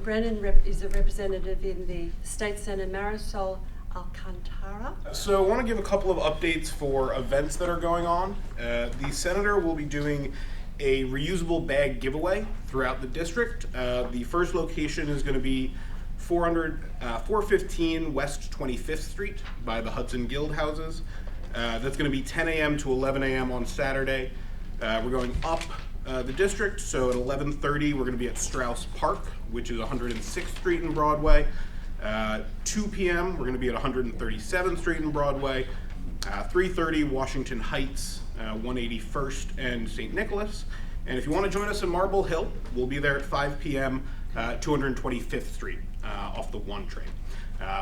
Brennan is a representative in the State Senator Marisol Alcantara. So I want to give a couple of updates for events that are going on. The Senator will be doing a reusable bag giveaway throughout the district. The first location is going to be 415 West 25th Street by the Hudson Guild Houses. That's going to be 10 a.m. to 11 a.m. on Saturday. We're going up the district, so at 11:30 we're going to be at Strauss Park, which is 106th Street and Broadway. 2 p.m. we're going to be at 137th Street and Broadway. 3:30 Washington Heights, 181st and St. Nicholas. And if you want to join us in Marble Hill, we'll be there at 5 p.m. 225th Street off the 1 train.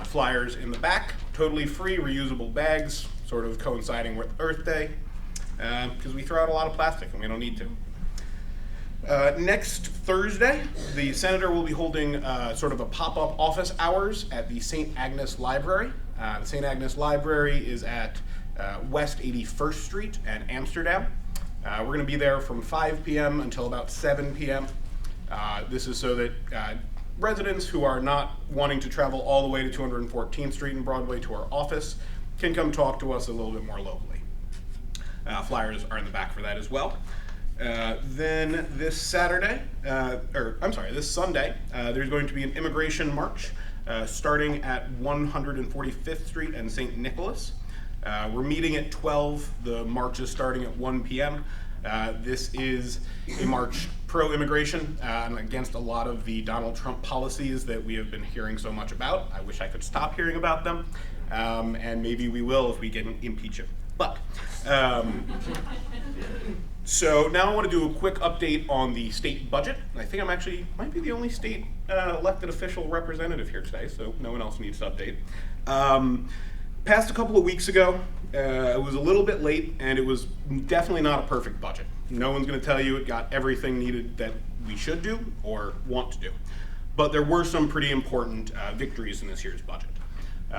Flyers in the back, totally free, reusable bags, sort of coinciding with Earth Day, because we throw out a lot of plastic and we don't need to. Next Thursday, the Senator will be holding sort of a pop-up office hours at the St. Agnes Library. The St. Agnes Library is at West 81st Street and Amsterdam. We're going to be there from 5 p.m. until about 7 p.m. This is so that residents who are not wanting to travel all the way to 214th Street and Broadway to our office can come talk to us a little bit more locally. Flyers are in the back for that as well. Then this Sunday, there's going to be an immigration march starting at 145th Street and St. Nicholas. We're meeting at 12. The march is starting at 1 p.m. This is a march pro-immigration and against a lot of the Donald Trump policies that we have been hearing so much about. I wish I could stop hearing about them, and maybe we will if we get impeach him. But so now I want to do a quick update on the state budget. I think I'm actually might be the only state elected official representative here today, so no one else needs to update. Passed a couple of weeks ago. It was a little bit late, and it was definitely not a perfect budget. No one's going to tell you it got everything needed that we should do or want to do. But there were some pretty important victories in this year's budget.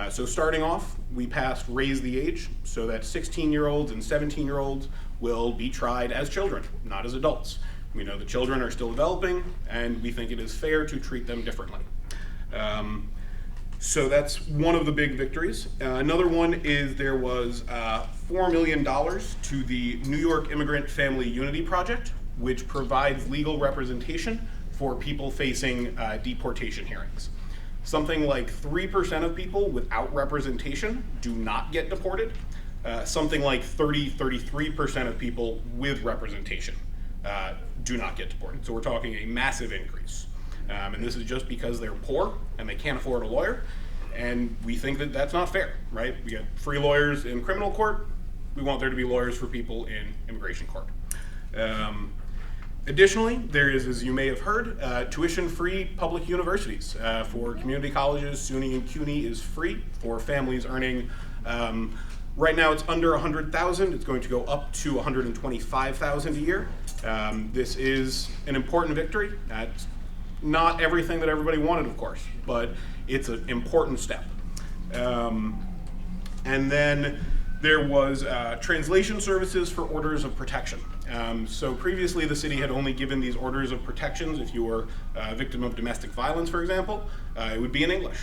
So starting off, we passed Raise the Age, so that 16-year-olds and 17-year-olds will be tried as children, not as adults. We know the children are still developing, and we think it is fair to treat them differently. So that's one of the big victories. Another one is there was $4 million to the New York Immigrant Family Unity Project, which provides legal representation for people facing deportation hearings. Something like 3% of people without representation do not get deported. Something like 33% of people with representation do not get deported. So we're talking a massive increase. And this is just because they're poor and they can't afford a lawyer. And we think that that's not fair, right? We get free lawyers in criminal court. We want there to be lawyers for people in immigration court. Additionally, there is, as you may have heard, tuition-free public universities. For community colleges, SUNY and CUNY is free for families earning, right now it's under $100,000. It's going to go up to $125,000 a year. This is an important victory. It's not everything that everybody wanted, of course, but it's an important step. And then there was translation services for orders of protection. So previously the city had only given these orders of protections if you were a victim of domestic violence, for example. It would be in English.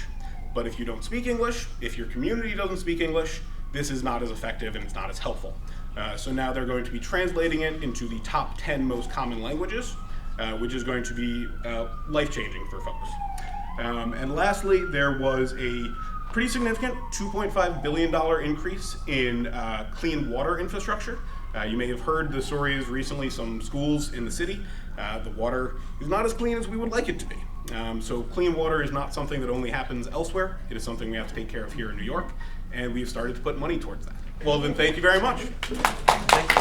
But if you don't speak English, if your community doesn't speak English, this is not as effective and it's not as helpful. So now they're going to be translating it into the top 10 most common languages, which is going to be life-changing for folks. And lastly, there was a pretty significant $2.5 billion increase in clean water infrastructure. You may have heard the stories recently, some schools in the city, the water is not as clean as we would like it to be. So clean water is not something that only happens elsewhere. It is something we have to take care of here in New York, and we've started to put money towards that. Well then, thank you very much. Thank you.